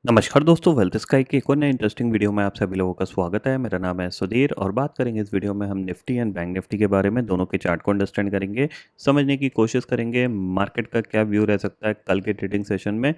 नमस्कार दोस्तों, wealth sky की एक और नए इंटरेस्टिंग वीडियो में आप सभी लोगों का स्वागत है। मेरा नाम है सुधीर और बात करेंगे इस वीडियो में हम निफ्टी एंड बैंक निफ्टी के बारे में। दोनों के चार्ट को अंडरस्टैंड करेंगे, समझने की कोशिश करेंगे मार्केट का क्या व्यू रह सकता है कल के ट्रेडिंग सेशन में,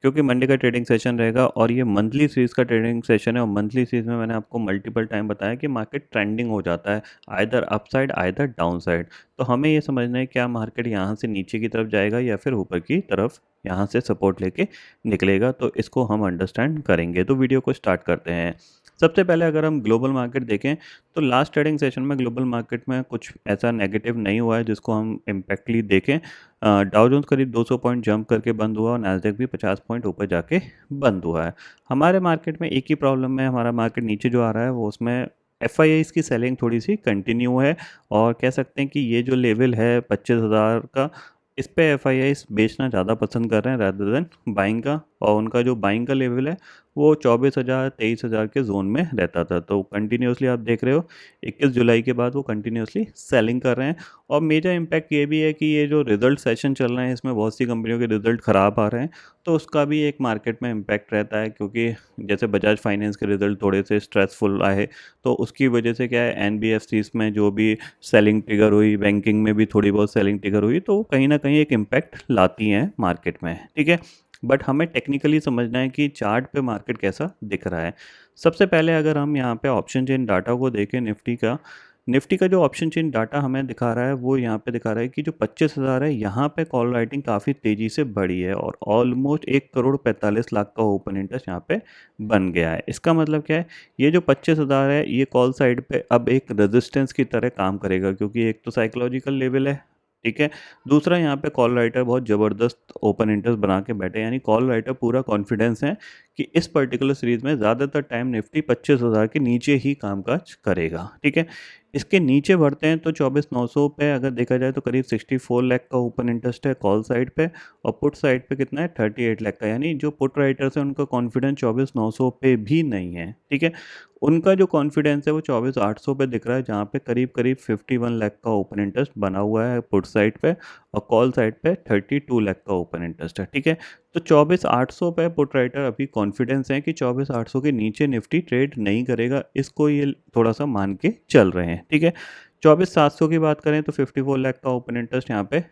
क्योंकि मंडे का ट्रेडिंग सेशन रहेगा और ये मंथली सीरीज का ट्रेडिंग सेशन है। और मंथली सीरीज में मैंने आपको मल्टीपल टाइम बताया कि मार्केट ट्रेंडिंग हो जाता है, either upside either down side. तो हमें ये समझना है क्या मार्केट यहाँ से नीचे की तरफ जाएगा या फिर ऊपर की तरफ यहाँ से सपोर्ट लेके निकलेगा। तो इसको हम अंडरस्टैंड करेंगे। तो वीडियो को स्टार्ट करते हैं। सबसे पहले अगर हम ग्लोबल मार्केट देखें तो लास्ट ट्रेडिंग सेशन में ग्लोबल मार्केट में कुछ ऐसा नेगेटिव नहीं हुआ है जिसको हम इम्पैक्टली देखें। डाउ जोन्स करीब 200 पॉइंट जंप करके बंद हुआ और नैस्डैक भी 50 पॉइंट ऊपर जाके बंद हुआ है। हमारे मार्केट में एक ही प्रॉब्लम है, हमारा मार्केट नीचे जो आ रहा है वो उसमें एफ की सेलिंग थोड़ी सी कंटिन्यू है। और कह सकते हैं कि ये जो लेवल है 25,000 का, इस पे एफ बेचना ज़्यादा पसंद कर रहे हैं रादर देन बाइंग का। और उनका जो बाइंग का लेवल है वो 24,000 23,000 के जोन में रहता था। तो कंटिन्यूसली आप देख रहे हो 21 जुलाई के बाद वो कंटिन्यूसली सेलिंग कर रहे हैं। और मेजर इम्पैक्ट ये भी है कि ये जो रिजल्ट सेशन चल रहे हैं इसमें बहुत सी कंपनियों के रिजल्ट ख़राब आ रहे हैं, तो उसका भी एक मार्केट में इम्पैक्ट रहता है। क्योंकि जैसे बजाज फाइनेंस के रिजल्ट थोड़े से स्ट्रेसफुल आए तो उसकी वजह से क्या है एनबीएफसीज में जो भी सेलिंग ट्रिगर हुई, बैंकिंग में भी थोड़ी बहुत सेलिंग ट्रिगर हुई, तो कहीं ना कहीं एक इम्पैक्ट लाती हैं मार्केट में। ठीक है, बट हमें टेक्निकली समझना है कि चार्ट पे मार्केट कैसा दिख रहा है। सबसे पहले अगर हम यहाँ पे ऑप्शन चेन डाटा को देखें निफ्टी का जो ऑप्शन चेन डाटा हमें दिखा रहा है वो यहाँ पे दिखा रहा है कि जो 25,000 है यहाँ पे कॉल राइटिंग काफ़ी तेज़ी से बढ़ी है और ऑलमोस्ट 1,45,00,000 का ओपन इंटरेस्ट यहाँ पे बन गया है। इसका मतलब क्या है, ये जो 25,000 है ये कॉल साइड पे अब एक रेजिस्टेंस की तरह काम करेगा, क्योंकि एक तो साइकोलॉजिकल लेवल है। ठीक है, दूसरा यहाँ पे कॉल राइटर बहुत ज़बरदस्त ओपन इंटरेस्ट बना के बैठे, यानी कॉल राइटर पूरा कॉन्फिडेंस है कि इस पर्टिकुलर सीरीज में ज़्यादातर टाइम निफ्टी 25,000 के नीचे ही कामकाज करेगा। ठीक है, इसके नीचे बढ़ते हैं तो 24,900 पे अगर देखा जाए तो करीब 64 लाख का ओपन इंटरेस्ट है कॉल साइड पे, और पुट साइड पे कितना है 38 लाख का। यानी जो पुट राइटर्स है उनका कॉन्फिडेंस 24,900 पे भी नहीं है। ठीक है, उनका जो कॉन्फिडेंस है वो 24,800 पे दिख रहा है, जहाँ पे करीब करीब 51 लाख का ओपन इंटरेस्ट बना हुआ है पुट साइड पे, और कॉल साइड पे 32 लाख का ओपन इंटरेस्ट है। ठीक है, तो 24,800 पे पुट राइटर अभी कॉन्फिडेंस है कि 24,800 के नीचे निफ्टी ट्रेड नहीं करेगा, इसको ये थोड़ा सा मान के चल रहे हैं। ठीक है, 24,700 की बात करें तो 54 लाख का ओपन इंटरेस्ट यहाँ पे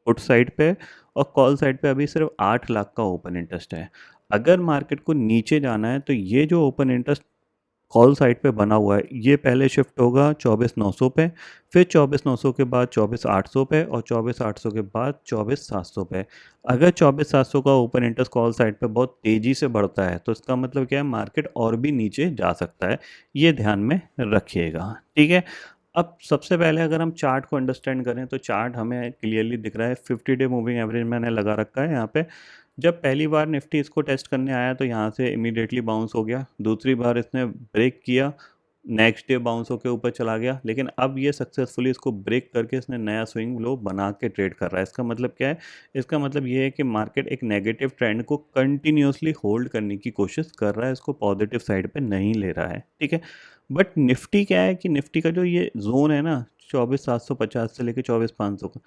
पुट साइड पे, और कॉल साइड पे अभी सिर्फ 8 लाख का ओपन इंटरेस्ट है। अगर मार्केट को नीचे जाना है तो ये जो ओपन इंटरेस्ट कॉल साइड पे बना हुआ है ये पहले शिफ्ट होगा 24,900 पे, फिर 24,900 के बाद 24,800 पे, और 24,800 के बाद 24,700 पे। अगर 24,700 का ओपन इंटरेस्ट कॉल साइड पे बहुत तेज़ी से बढ़ता है तो इसका मतलब क्या है, मार्केट और भी नीचे जा सकता है। ये ध्यान में रखिएगा। ठीक है, अब सबसे पहले अगर हम चार्ट को अंडरस्टैंड करें तो चार्ट हमें क्लियरली दिख रहा है। 50 डे मूविंग एवरेज मैंने लगा रखा है यहाँ पे। जब पहली बार निफ्टी इसको टेस्ट करने आया तो यहाँ से इमीडिएटली बाउंस हो गया, दूसरी बार इसने ब्रेक किया, नेक्स्ट डे बाउंस होकर ऊपर चला गया, लेकिन अब ये सक्सेसफुली इसको ब्रेक करके इसने नया स्विंग लो बना के ट्रेड कर रहा है। इसका मतलब क्या है, इसका मतलब ये है कि मार्केट एक नेगेटिव ट्रेंड को कंटिन्यूसली होल्ड करने की कोशिश कर रहा है, इसको पॉजिटिव साइड पे नहीं ले रहा है। ठीक है, बट निफ्टी क्या है कि निफ्टी का जो ये जोन है ना 24,750 से लेकर 24,500 का,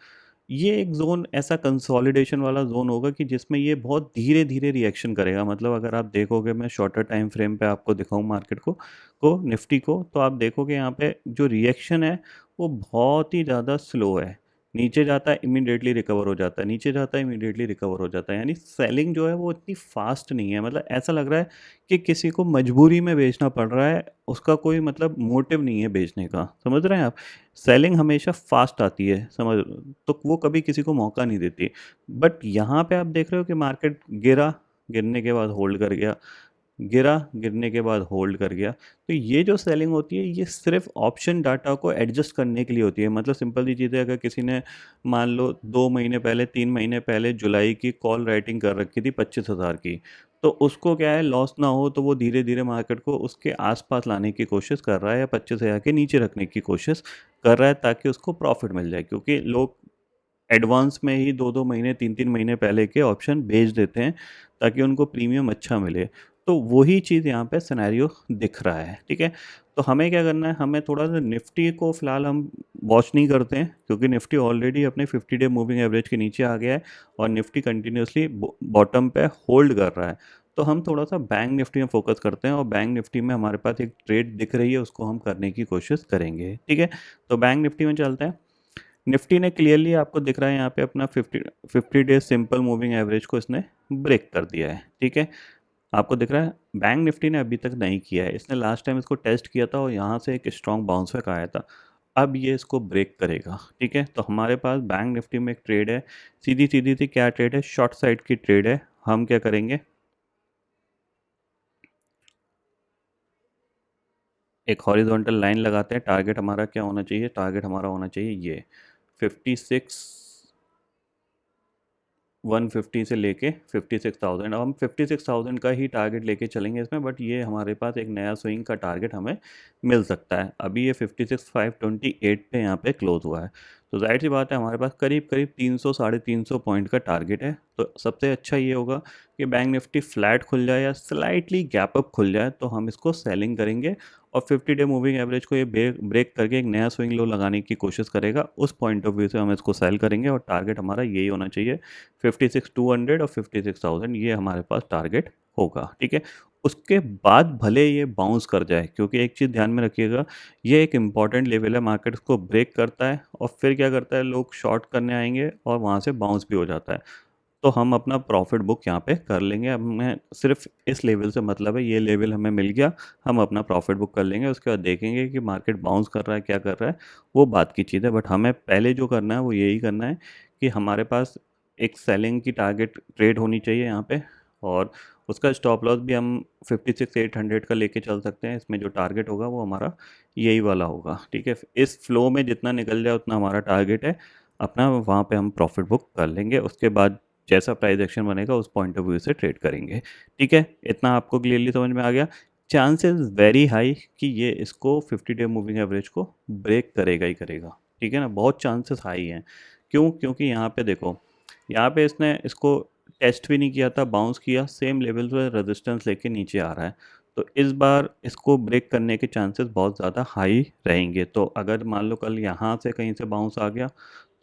ये एक जोन ऐसा कंसोलिडेशन वाला जोन होगा कि जिसमें ये बहुत धीरे धीरे रिएक्शन करेगा। मतलब अगर आप देखोगे, मैं शॉर्टर टाइम फ्रेम पे आपको दिखाऊं मार्केट को निफ्टी को, तो आप देखोगे यहाँ पे जो रिएक्शन है वो बहुत ही ज़्यादा स्लो है। नीचे जाता है इमीडिएटली रिकवर हो जाता है, नीचे जाता है इमीडिएटली रिकवर हो जाता है। यानी सेलिंग जो है वो इतनी फास्ट नहीं है। मतलब ऐसा लग रहा है कि किसी को मजबूरी में बेचना पड़ रहा है, उसका कोई मतलब मोटिव नहीं है बेचने का। समझ रहे हैं आप, सेलिंग हमेशा फास्ट आती है, समझ, तो वो कभी किसी को मौका नहीं देती। बट यहाँ पे आप देख रहे हो कि मार्केट गिरा, गिरने के बाद होल्ड कर गया, गिरा, गिरने के बाद होल्ड कर गया। तो ये जो सेलिंग होती है ये सिर्फ ऑप्शन डाटा को एडजस्ट करने के लिए होती है। मतलब सिंपल सी चीज़ है, अगर किसी ने मान लो 2 महीने पहले 3 महीने पहले जुलाई की कॉल राइटिंग कर रखी थी 25,000 की, तो उसको क्या है लॉस ना हो, तो वो धीरे धीरे मार्केट को उसके आसपास लाने की कोशिश कर रहा है या 25,000 के नीचे रखने की कोशिश कर रहा है, ताकि उसको प्रॉफिट मिल जाए। क्योंकि लोग एडवांस में ही 2-2 महीने 3-3 महीने पहले के ऑप्शन बेच देते हैं ताकि उनको प्रीमियम अच्छा मिले। तो वही चीज़ यहाँ पे सिनेरियो दिख रहा है। ठीक है, तो हमें क्या करना है, हमें थोड़ा सा निफ्टी को फिलहाल हम वॉच नहीं करते हैं, क्योंकि निफ्टी ऑलरेडी अपने 50 डे मूविंग एवरेज के नीचे आ गया है और निफ्टी कंटिन्यूसली बॉटम पे होल्ड कर रहा है। तो हम थोड़ा सा बैंक निफ्टी में फोकस करते हैं और बैंक निफ्टी में हमारे पास एक ट्रेड दिख रही है, उसको हम करने की कोशिश करेंगे। ठीक है, तो बैंक निफ्टी में चलते हैं। निफ्टी ने क्लियरली आपको दिख रहा है यहाँ पे अपना 50 डेज सिंपल मूविंग एवरेज को इसने ब्रेक कर दिया है। ठीक है, आपको दिख रहा है। बैंक निफ्टी ने अभी तक नहीं किया है, इसने लास्ट टाइम इसको टेस्ट किया था और यहाँ से एक स्ट्रॉन्ग बाउंस बैक आया था। अब ये इसको ब्रेक करेगा। ठीक है, तो हमारे पास बैंक निफ्टी में एक ट्रेड है, सीधी सीधी सी क्या ट्रेड है, शॉर्ट साइड की ट्रेड है। हम क्या करेंगे, एक हॉरिजॉन्टल लाइन लगाते हैं। टारगेट हमारा क्या होना चाहिए, टारगेट हमारा होना चाहिए ये 56 150 से लेके 56,000। अब हम 56,000 का ही टारगेट लेके चलेंगे इसमें, बट ये हमारे पास एक नया स्विंग का टारगेट हमें मिल सकता है। अभी ये 56,528 पे यहाँ पे क्लोज हुआ है, तो जाहिर सी बात है हमारे पास करीब करीब 300 साढ़े 300 पॉइंट का टारगेट है। तो सबसे अच्छा ये होगा कि बैंक निफ्टी फ्लैट खुल जाए या स्लाइटली गैप अप खुल जाए तो हम इसको सेलिंग करेंगे, और 50 डे मूविंग एवरेज को ये ब्रेक करके एक नया स्विंग लो लगाने की कोशिश करेगा। उस पॉइंट ऑफ व्यू से हम इसको सेल करेंगे और टारगेट हमारा यही होना चाहिए, 56,200 और 56,000, ये हमारे पास टारगेट होगा। ठीक है, उसके बाद भले ये बाउंस कर जाए, क्योंकि एक चीज़ ध्यान में रखिएगा, ये एक इम्पॉर्टेंट लेवल है, मार्केट को ब्रेक करता है और फिर क्या करता है, लोग शॉर्ट करने आएंगे और वहाँ से बाउंस भी हो जाता है। तो हम अपना प्रॉफिट बुक यहाँ पे कर लेंगे। अब हमें सिर्फ इस लेवल से मतलब है, ये लेवल हमें मिल गया, हम अपना प्रॉफिट बुक कर लेंगे। उसके बाद देखेंगे कि मार्केट बाउंस कर रहा है क्या कर रहा है, वो बात की चीज़ है। बट हमें पहले जो करना है वो यही करना है कि हमारे पास एक सेलिंग की टारगेट ट्रेड होनी चाहिए यहाँ पे, और उसका स्टॉप लॉस भी हम 56,800 का लेके चल सकते हैं। इसमें जो टारगेट होगा वो हमारा यही वाला होगा। ठीक है, इस फ्लो में जितना निकल जाए उतना हमारा टारगेट है अपना, वहाँ पे हम प्रॉफिट बुक कर लेंगे। उसके बाद जैसा प्राइस एक्शन बनेगा उस पॉइंट ऑफ व्यू से ट्रेड करेंगे। ठीक है, इतना आपको क्लियरली समझ में आ गया। चांसेस वेरी हाई कि ये इसको 50 डे मूविंग एवरेज को ब्रेक करेगा ही करेगा। ठीक है ना, बहुत चांसेस हाई हैं। क्यों, क्योंकि यहाँ पे देखो, यहाँ पे इसने इसको टेस्ट भी नहीं किया था, बाउंस किया, सेम लेवल पे रेजिस्टेंस लेके नीचे आ रहा है। तो इस बार इसको ब्रेक करने के चांसेस बहुत ज़्यादा हाई रहेंगे। तो अगर मान लो कल यहाँ से कहीं से बाउंस आ गया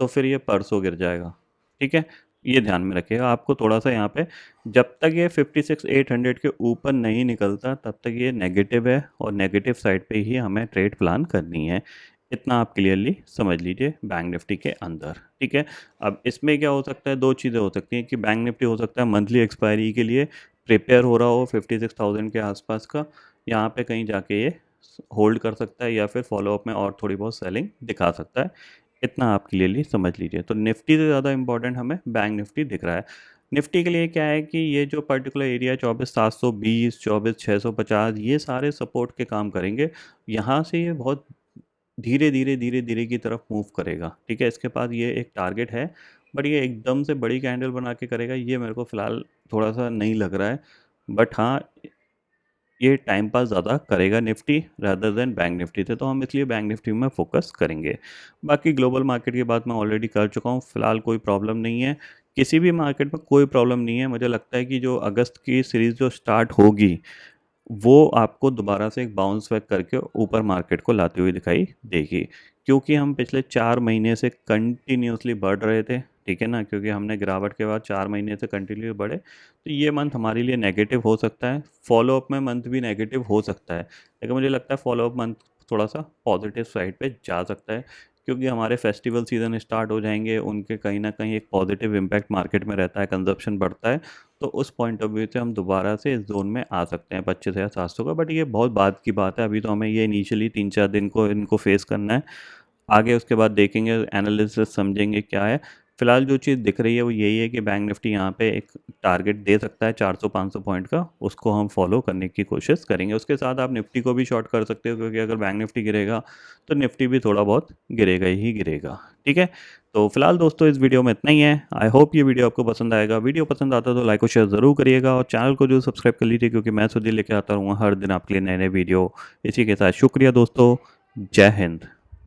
तो फिर ये परसों गिर जाएगा। ठीक है, ये ध्यान में रखिएगा। आपको थोड़ा सा यहाँ पे, जब तक ये 56,800 के ऊपर नहीं निकलता तब तक ये नेगेटिव है, और नेगेटिव साइड पे ही हमें ट्रेड प्लान करनी है। इतना आप क्लियरली समझ लीजिए बैंक निफ्टी के अंदर। ठीक है, अब इसमें क्या हो सकता है, दो चीज़ें हो सकती हैं कि बैंक निफ्टी हो सकता है मंथली एक्सपायरी के लिए प्रिपेयर हो रहा हो 56,000 के आसपास का, यहाँ पे कहीं जाके ये होल्ड कर सकता है, या फिर फॉलोअप में और थोड़ी बहुत सेलिंग दिखा सकता है। इतना आप क्लियरली समझ लीजिए। तो निफ्टी से ज़्यादा इंपॉर्टेंट हमें बैंक निफ्टी दिख रहा है। निफ्टी के लिए क्या है कि ये जो पर्टिकुलर एरिया 24,720 24,650, ये सारे सपोर्ट के काम करेंगे। यहाँ से ये बहुत धीरे धीरे धीरे धीरे की तरफ मूव करेगा। ठीक है, इसके पास ये एक टारगेट है, बट ये एकदम से बड़ी कैंडल बना के करेगा ये मेरे को फ़िलहाल थोड़ा सा नहीं लग रहा है। बट हाँ, ये टाइम पास ज़्यादा करेगा Nifty rather than bank Nifty से, तो हम इसलिए बैंक निफ्टी में फोकस करेंगे। बाकी ग्लोबल मार्केट की बात मैं ऑलरेडी कर चुका हूँ, फ़िलहाल कोई प्रॉब्लम नहीं है, किसी भी मार्केट में कोई प्रॉब्लम नहीं है। मुझे लगता है कि जो अगस्त की सीरीज़ जो स्टार्ट होगी वो आपको दोबारा से एक बाउंस बैक करके ऊपर मार्केट को लाती हुई दिखाई देगी, क्योंकि हम पिछले 4 महीने से कंटिन्यूसली बढ़ रहे थे। ठीक है ना, क्योंकि हमने गिरावट के बाद 4 महीने से कंटिन्यू बढ़े, तो ये मंथ हमारे लिए नेगेटिव हो सकता है, फॉलोअप में मंथ भी नेगेटिव हो सकता है, लेकिन मुझे लगता है फॉलोअप मंथ थोड़ा सा पॉजिटिव साइड पे जा सकता है, क्योंकि हमारे फेस्टिवल सीज़न स्टार्ट हो जाएंगे, उनके कहीं ना कहीं एक पॉजिटिव इम्पैक्ट मार्केट में रहता है, कंजप्शन बढ़ता है। तो उस पॉइंट ऑफ व्यू से हम दोबारा से इस जोन में आ सकते हैं 25,700 का। बट ये बहुत बाद की बात है, अभी तो हमें ये इनिशियली 3-4 दिन को इनको फेस करना है। आगे उसके बाद देखेंगे, एनालिसिस समझेंगे क्या है। फिलहाल जो चीज़ दिख रही है वो यही है कि बैंक निफ्टी यहाँ पे एक टारगेट दे सकता है 400-500 पॉइंट का, उसको हम फॉलो करने की कोशिश करेंगे। उसके साथ आप निफ्टी को भी शॉर्ट कर सकते हो, क्योंकि अगर बैंक निफ्टी गिरेगा तो निफ्टी भी थोड़ा बहुत गिरेगा ही गिरेगा। ठीक है, तो फिलहाल दोस्तों इस वीडियो में इतना ही है। आई होप ये वीडियो आपको पसंद आएगा। वीडियो पसंद आता तो लाइक और शेयर ज़रूर करिएगा, और चैनल को जो सब्सक्राइब कर लीजिए, क्योंकि मैं सुधीर लेके आता रहूँगा हर दिन आपके लिए नए नए वीडियो। इसी के साथ शुक्रिया दोस्तों, जय हिंद।